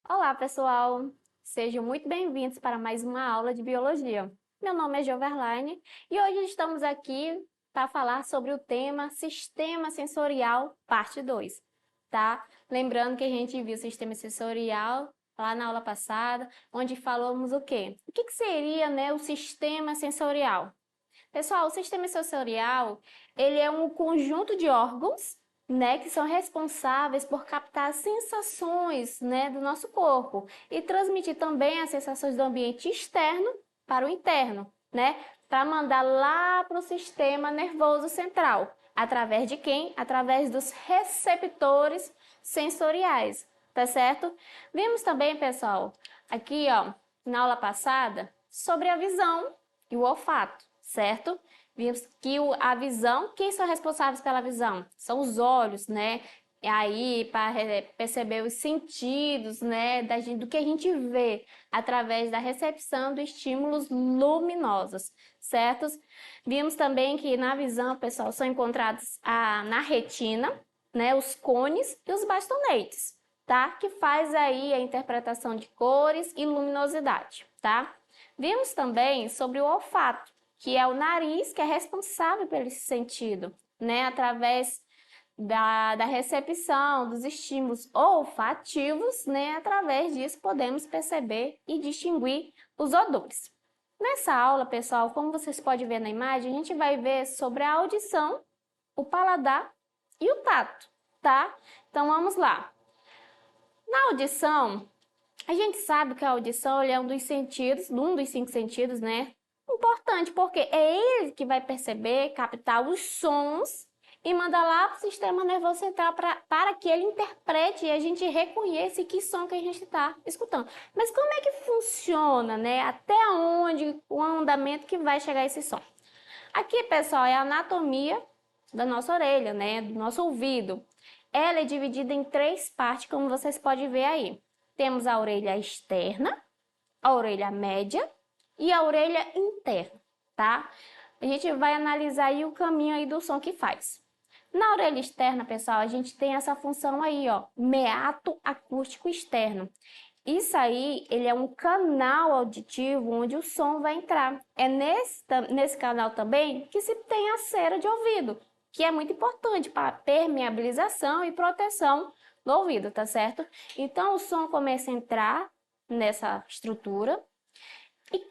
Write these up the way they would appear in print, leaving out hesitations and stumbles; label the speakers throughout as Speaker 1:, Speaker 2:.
Speaker 1: Olá, pessoal! Sejam muito bem-vindos para mais uma aula de Biologia. Meu nome é Joverlaine e hoje estamos aqui para falar sobre o tema Sistema Sensorial, parte 2, tá? Lembrando que a gente viu o sistema sensorial lá na aula passada, onde falamos o quê? O que seria, né, o sistema sensorial? Pessoal, o sistema sensorial, ele é um conjunto de órgãos, né, que são responsáveis por captar as sensações, né, do nosso corpo e transmitir também as sensações do ambiente externo para o interno, né, para mandar lá para o sistema nervoso central. Através de quem? Através dos receptores sensoriais, tá certo? Vimos também, pessoal, aqui, ó, na aula passada, sobre a visão e o olfato, certo? Vimos que a visão, quem são responsáveis pela visão? São os olhos, né? E aí, para perceber os sentidos, né, do que a gente vê através da recepção de estímulos luminosos, certo? Vimos também que na visão, pessoal, são encontrados na retina, né, os cones e os bastonetes, tá? Que faz aí a interpretação de cores e luminosidade, tá? Vimos também sobre o olfato, que é o nariz que é responsável por esse sentido, né? Através da recepção dos estímulos olfativos, né? Através disso podemos perceber e distinguir os odores. Nessa aula, pessoal, como vocês podem ver na imagem, a gente vai ver sobre a audição, o paladar e o tato, tá? Então vamos lá. Na audição, a gente sabe que a audição é um dos sentidos, um dos 5 sentidos, né? Importante, porque é ele que vai perceber, captar os sons e mandar lá para o sistema nervoso central para que ele interprete e a gente reconheça que som que a gente está escutando. Mas como é que funciona, né? Até onde o andamento que vai chegar esse som? Aqui, pessoal, é a anatomia da nossa orelha, né? Do nosso ouvido. Ela é dividida em 3 partes, como vocês podem ver aí. Temos a orelha externa, a orelha média e a orelha interna, tá? A gente vai analisar aí o caminho aí do som que faz. Na orelha externa, pessoal, a gente tem essa função aí, ó, meato acústico externo. Isso aí, ele é um canal auditivo onde o som vai entrar. É nesse canal também que se tem a cera de ouvido, que é muito importante para permeabilização e proteção do ouvido, tá certo? Então, o som começa a entrar nessa estrutura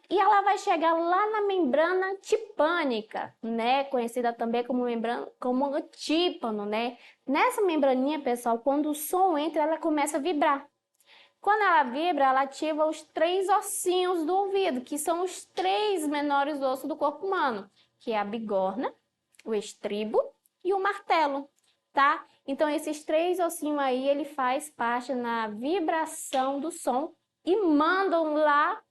Speaker 1: e ela vai chegar lá na membrana tipânica, né? Conhecida também como membrana, como tímpano, né? Nessa membraninha, pessoal, quando o som entra, ela começa a vibrar. Quando ela vibra, ela ativa os 3 ossinhos do ouvido, que são os 3 menores ossos do corpo humano, que é a bigorna, o estribo e o martelo, tá? Então, esses 3 ossinhos aí, ele faz parte na vibração do som e mandam lá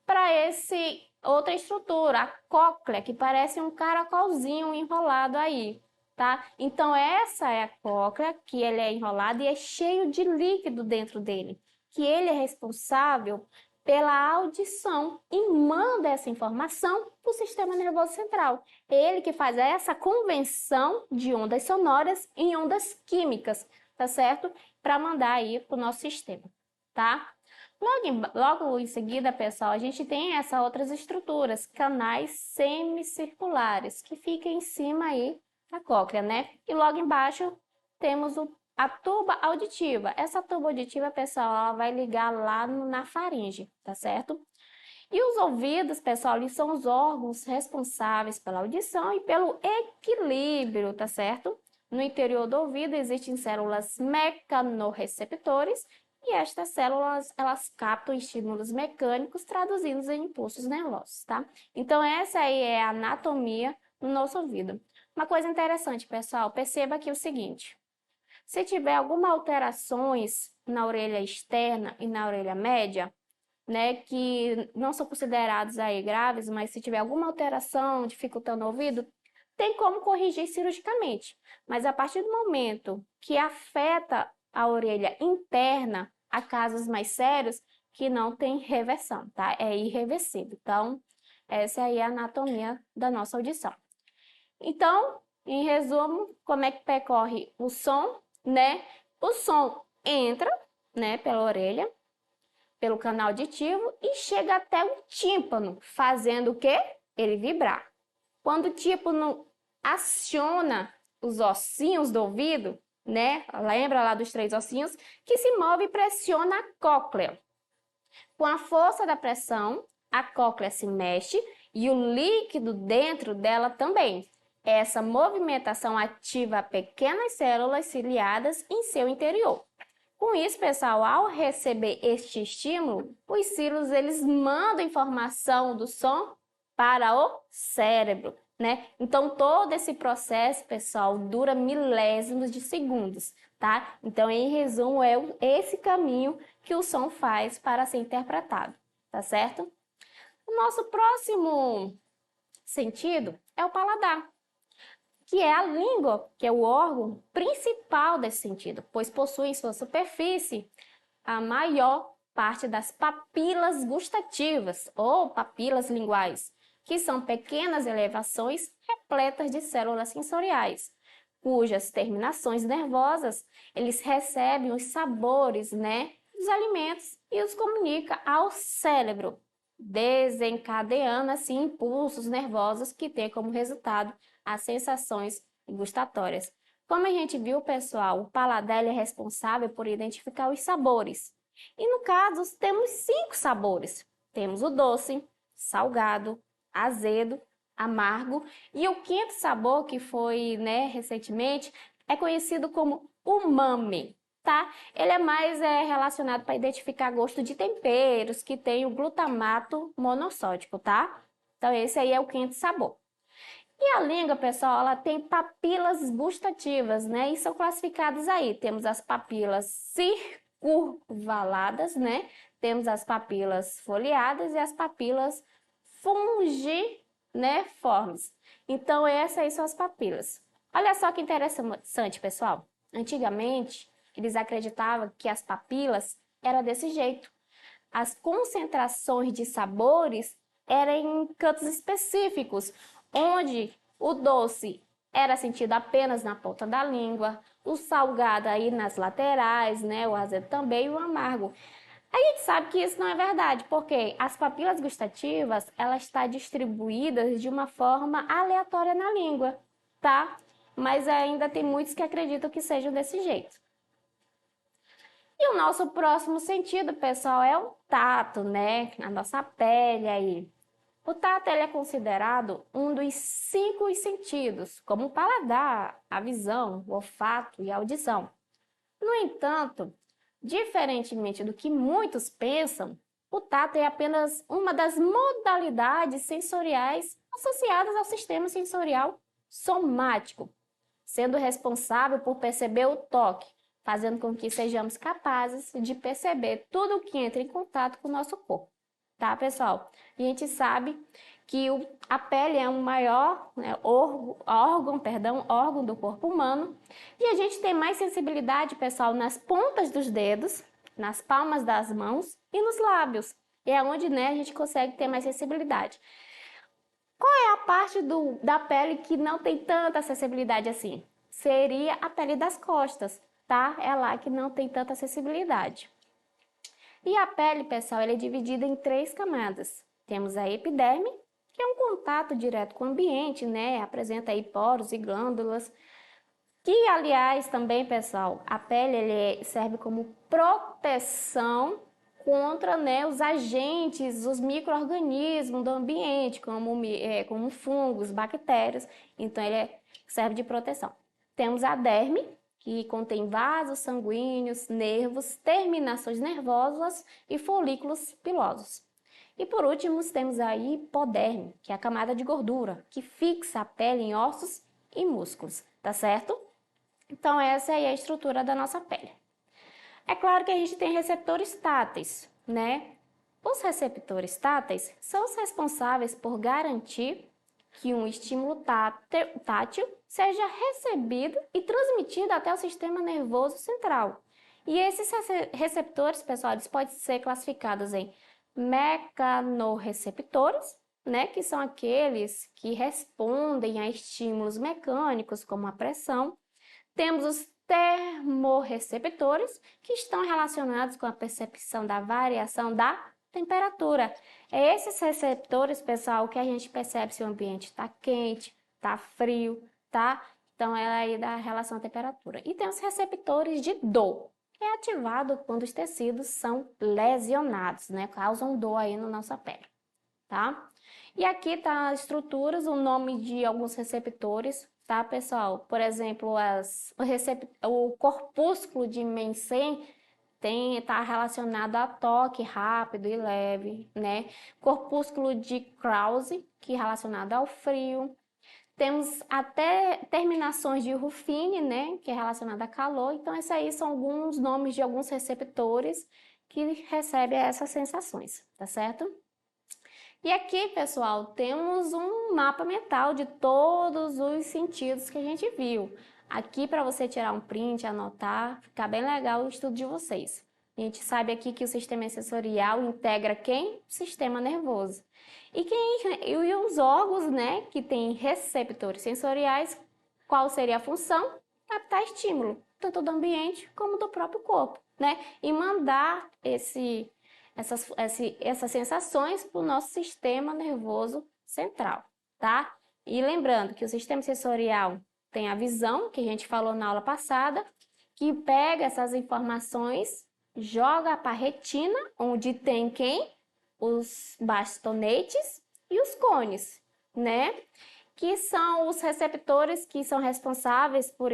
Speaker 1: para esse outra estrutura, a cóclea, que parece um caracolzinho enrolado aí, tá? Então, essa é a cóclea, que ele é enrolado e é cheio de líquido dentro dele, que ele é responsável pela audição e manda essa informação para o sistema nervoso central. É ele que faz essa conversão de ondas sonoras em ondas químicas, tá certo? Para mandar aí para o nosso sistema, tá? Logo em seguida, pessoal, a gente tem essas outras estruturas, canais semicirculares, que ficam em cima aí da cóclea, né? E logo embaixo temos a tuba auditiva. Essa tuba auditiva, pessoal, ela vai ligar lá na faringe, tá certo? E os ouvidos, pessoal, eles são os órgãos responsáveis pela audição e pelo equilíbrio, tá certo? No interior do ouvido existem células mecanorreceptores e estas células, elas captam estímulos mecânicos traduzidos em impulsos nervosos, tá? Então, essa aí é a anatomia do nosso ouvido. Uma coisa interessante, pessoal, perceba aqui o seguinte. Se tiver alguma alterações na orelha externa e na orelha média, né, que não são considerados aí graves, mas se tiver alguma alteração dificultando o ouvido, tem como corrigir cirurgicamente. Mas a partir do momento que afeta a orelha interna, há casos mais sérios que não tem reversão, tá? É irreversível. Então, essa aí é a anatomia da nossa audição. Então, em resumo, como é que percorre o som, né? O som entra, né, pela orelha, pelo canal auditivo e chega até o tímpano, fazendo o quê? Ele vibrar. Quando o tímpano aciona os ossinhos do ouvido, né? Lembra lá dos 3 ossinhos? Que se move e pressiona a cóclea. Com a força da pressão, a cóclea se mexe e o líquido dentro dela também. Essa movimentação ativa pequenas células ciliadas em seu interior. Com isso, pessoal, ao receber este estímulo, os cílios eles mandam informação do som para o cérebro, né? Então, todo esse processo, pessoal, dura milésimos de segundos, tá? Então, em resumo, é esse caminho que o som faz para ser interpretado, tá certo? O nosso próximo sentido é o paladar, que é a língua, que é o órgão principal desse sentido, pois possui em sua superfície a maior parte das papilas gustativas ou papilas linguais, que são pequenas elevações repletas de células sensoriais, cujas terminações nervosas eles recebem os sabores, né, dos alimentos e os comunica ao cérebro, desencadeando assim impulsos nervosos que têm como resultado as sensações gustatórias. Como a gente viu, pessoal, o paladar é responsável por identificar os sabores. E no caso, temos 5 sabores. Temos o doce, salgado, azedo, amargo e o quinto sabor, que foi, né, recentemente, é conhecido como umami, tá? Ele é mais relacionado para identificar gosto de temperos que tem o glutamato monossódico, tá? Então, esse aí é o quinto sabor. E a língua, pessoal, ela tem papilas gustativas, né? E são classificadas aí. Temos as papilas circunvaladas, né? Temos as papilas foliadas e as papilas fungiformes. Então, essas aí são as papilas. Olha só que interessante, pessoal. Antigamente, eles acreditavam que as papilas eram desse jeito. As concentrações de sabores eram em cantos específicos, onde o doce era sentido apenas na ponta da língua, o salgado aí nas laterais, né, o azedo também e o amargo. A gente sabe que isso não é verdade, porque as papilas gustativas, ela está distribuídas de uma forma aleatória na língua, tá? Mas ainda tem muitos que acreditam que sejam desse jeito. E o nosso próximo sentido, pessoal, é o tato, né? A nossa pele aí. O tato ele é considerado um dos 5 sentidos, como o paladar, a visão, o olfato e a audição. No entanto, diferentemente do que muitos pensam, o tato é apenas uma das modalidades sensoriais associadas ao sistema sensorial somático, sendo responsável por perceber o toque, fazendo com que sejamos capazes de perceber tudo o que entra em contato com o nosso corpo. Tá, pessoal? A gente sabe que a pele é um maior, né, órgão do corpo humano e a gente tem mais sensibilidade, pessoal, nas pontas dos dedos, nas palmas das mãos e nos lábios. É onde, né, a gente consegue ter mais sensibilidade. Qual é a parte da pele que não tem tanta acessibilidade assim? Seria a pele das costas, tá? É lá que não tem tanta acessibilidade. E a pele, pessoal, ela é dividida em 3 camadas. Temos a epiderme, que é um contato direto com o ambiente, né? Apresenta aí poros e glândulas. Que, aliás, também, pessoal, a pele ele serve como proteção contra, né, os agentes, os micro-organismos do ambiente, como fungos, bactérias. Então, ele serve de proteção. Temos a derme, que contém vasos sanguíneos, nervos, terminações nervosas e folículos pilosos. E por último, temos a hipoderme, que é a camada de gordura, que fixa a pele em ossos e músculos, tá certo? Então, essa aí é a estrutura da nossa pele. É claro que a gente tem receptores táteis, né? Os receptores táteis são os responsáveis por garantir que um estímulo tátil seja recebido e transmitido até o sistema nervoso central. E esses receptores, pessoal, eles podem ser classificados em mecanorreceptores, né, que são aqueles que respondem a estímulos mecânicos, como a pressão. Temos os termorreceptores, que estão relacionados com a percepção da variação da temperatura. É esses receptores, pessoal, que a gente percebe se o ambiente está quente, está frio, tá? Então, é aí da relação à temperatura. E tem os receptores de dor, que é ativado quando os tecidos são lesionados, né? Causam dor aí na nossa pele, tá? E aqui tá as estruturas, o nome de alguns receptores, tá, pessoal? Por exemplo, o corpúsculo de Mensen está relacionado a toque rápido e leve, né? Corpúsculo de Krause, que é relacionado ao frio. Temos até terminações de Ruffini, né? Que é relacionado a calor. Então, esses aí são alguns nomes de alguns receptores que recebem essas sensações, tá certo? E aqui, pessoal, temos um mapa mental de todos os sentidos que a gente viu. Aqui para você tirar um print, anotar, ficar bem legal o estudo de vocês. A gente sabe aqui que o sistema sensorial integra quem? O sistema nervoso. E os órgãos, né, que têm receptores sensoriais, qual seria a função? Captar estímulo, tanto do ambiente como do próprio corpo, né? E mandar essas sensações para o nosso sistema nervoso central, tá? E lembrando que o sistema sensorial tem a visão, que a gente falou na aula passada, que pega essas informações, joga para a retina, onde tem quem? Os bastonetes e os cones, né? Que são os receptores que são responsáveis por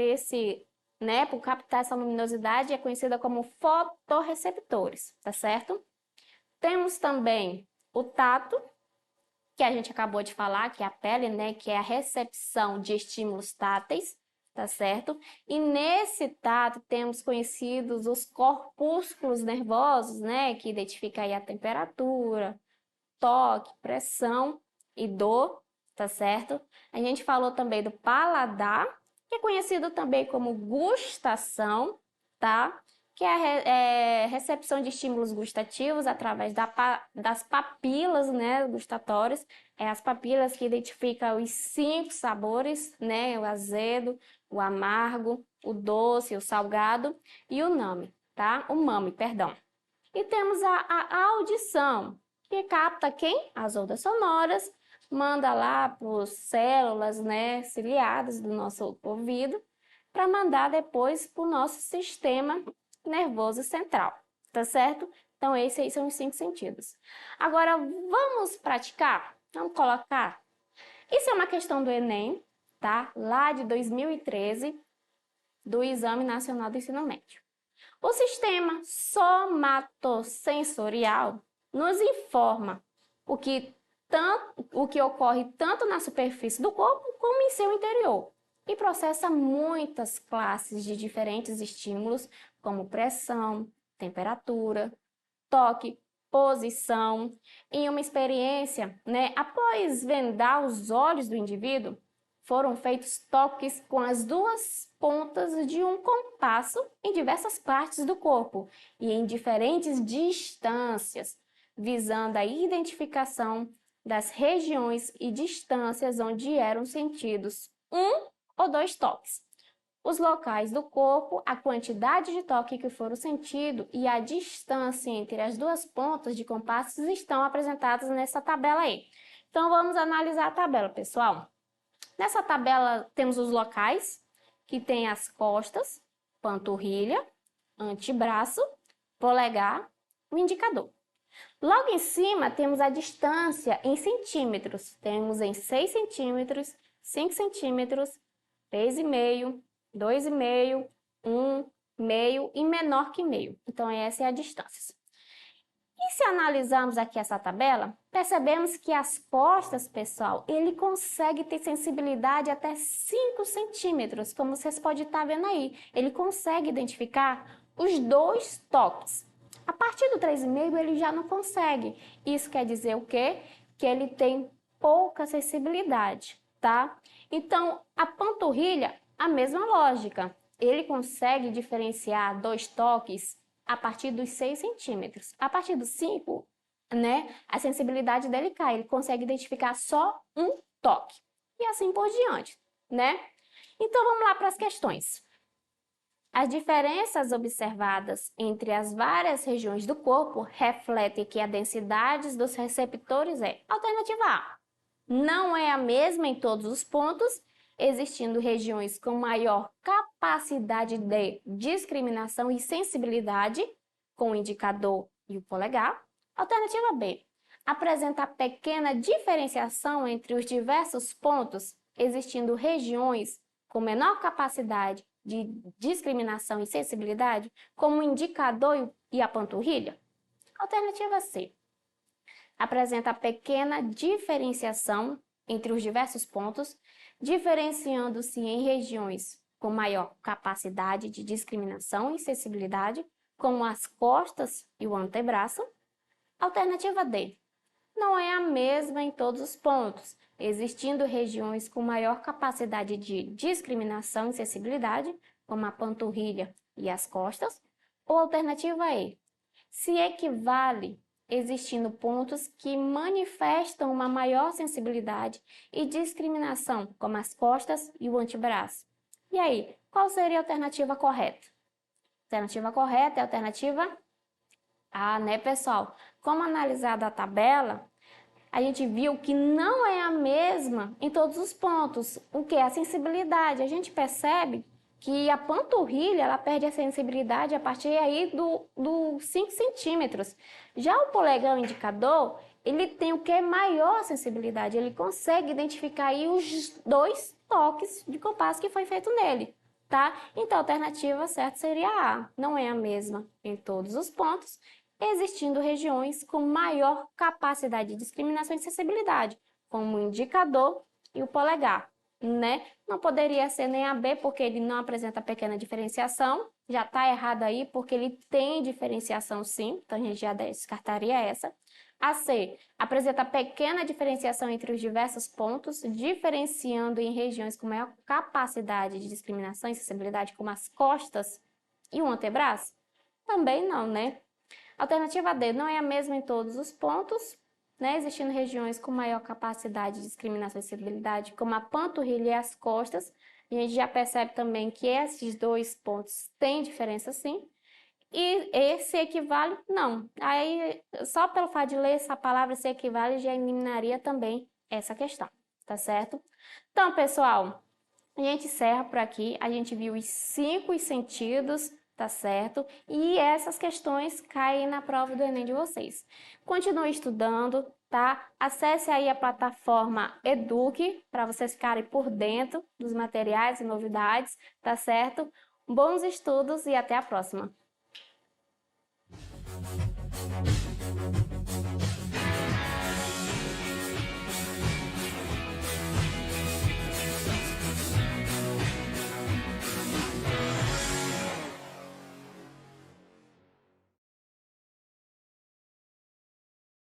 Speaker 1: por captar essa luminosidade, é conhecida como fotorreceptores, tá certo? Temos também o tato, que a gente acabou de falar, que é a pele, né, que é a recepção de estímulos táteis, tá certo? E nesse tato temos conhecidos os corpúsculos nervosos, né, que identifica aí a temperatura, toque, pressão e dor, tá certo? A gente falou também do paladar, que é conhecido também como gustação, tá? Que é a recepção de estímulos gustativos através das papilas, né, gustatórias. É as papilas que identificam os 5 sabores, né, o azedo, o amargo, o doce, o salgado e o nome, tá? O mame, perdão. E temos a audição, que capta quem? As ondas sonoras, manda lá para as células, né, ciliadas do nosso ouvido, para mandar depois para o nosso sistema nervoso central, tá certo? Então, esses aí são os 5 sentidos. Agora, vamos praticar? Vamos colocar? Isso é uma questão do Enem, tá? Lá de 2013, do Exame Nacional do Ensino Médio. O sistema somatossensorial nos informa o que ocorre tanto na superfície do corpo como em seu interior e processa muitas classes de diferentes estímulos, como pressão, temperatura, toque, posição. Em uma experiência, né, após vendar os olhos do indivíduo, foram feitos toques com as 2 pontas de um compasso em diversas partes do corpo e em diferentes distâncias, visando a identificação das regiões e distâncias onde eram sentidos 1 ou 2 toques. Os locais do corpo, a quantidade de toque que foram sentidos e a distância entre as 2 pontas de compassos estão apresentados nessa tabela aí. Então, vamos analisar a tabela, pessoal. Nessa tabela temos os locais, que tem as costas, panturrilha, antebraço, polegar, o indicador. Logo em cima temos a distância em centímetros. Temos em 6 centímetros, 5 centímetros, 3,5, 2,5, 1, meio e menor que meio. Então, essa é a distância. E se analisarmos aqui essa tabela, percebemos que as costas, pessoal, ele consegue ter sensibilidade até 5 centímetros, como vocês podem estar vendo aí. Ele consegue identificar os 2 toques. A partir do 3,5 ele já não consegue. Isso quer dizer o quê? Que ele tem pouca sensibilidade, tá? Então, a panturrilha, a mesma lógica. ele consegue diferenciar 2 toques a partir dos 6 centímetros. A partir dos 5, né, a sensibilidade dele cai, ele consegue identificar só um toque. E assim por diante, né? Então, vamos lá para as questões. As diferenças observadas entre as várias regiões do corpo refletem que a densidade dos receptores é: alternativa A, não é a mesma em todos os pontos, existindo regiões com maior capacidade de discriminação e sensibilidade, com o indicador e o polegar. Alternativa B, apresenta pequena diferenciação entre os diversos pontos, existindo regiões com menor capacidade de discriminação e sensibilidade, como o indicador e a panturrilha. Alternativa C, apresenta pequena diferenciação entre os diversos pontos, diferenciando-se em regiões com maior capacidade de discriminação e sensibilidade, como as costas e o antebraço. Alternativa D, não é a mesma em todos os pontos, existindo regiões com maior capacidade de discriminação e sensibilidade, como a panturrilha e as costas. Ou alternativa E, se equivale, existindo pontos que manifestam uma maior sensibilidade e discriminação, como as costas e o antebraço. E aí, qual seria a alternativa correta? A alternativa correta é a alternativa A, né, pessoal? Como analisada a tabela, a gente viu que não é a mesma em todos os pontos. O que é a sensibilidade? A gente percebe que a panturrilha ela perde a sensibilidade a partir aí do 5 centímetros. Já o polegar indicador, ele tem o que é maior sensibilidade, ele consegue identificar aí os 2 toques de compasso que foi feito nele, tá? Então, a alternativa certa seria A, não é a mesma em todos os pontos, existindo regiões com maior capacidade de discriminação e sensibilidade, como o indicador e o polegar, né? Não poderia ser nem a B, porque ele não apresenta pequena diferenciação, já está errado aí, porque ele tem diferenciação sim, então a gente já descartaria essa. A C, apresenta pequena diferenciação entre os diversos pontos, diferenciando em regiões com maior capacidade de discriminação e sensibilidade, como as costas e o antebraço? Também não, né? Alternativa D, não é a mesma em todos os pontos, né? Existindo regiões com maior capacidade de discriminação e sensibilidade, como a panturrilha e as costas. A gente já percebe também que esses 2 pontos têm diferença sim. E esse equivale? Não. Aí, só pelo fato de ler essa palavra se equivale, já eliminaria também essa questão, tá certo? Então, pessoal, a gente encerra por aqui. A gente viu os 5 sentidos, tá certo? E essas questões caem na prova do Enem de vocês. Continue estudando, tá? Acesse aí a plataforma Eduque para vocês ficarem por dentro dos materiais e novidades, tá certo? Bons estudos e até a próxima!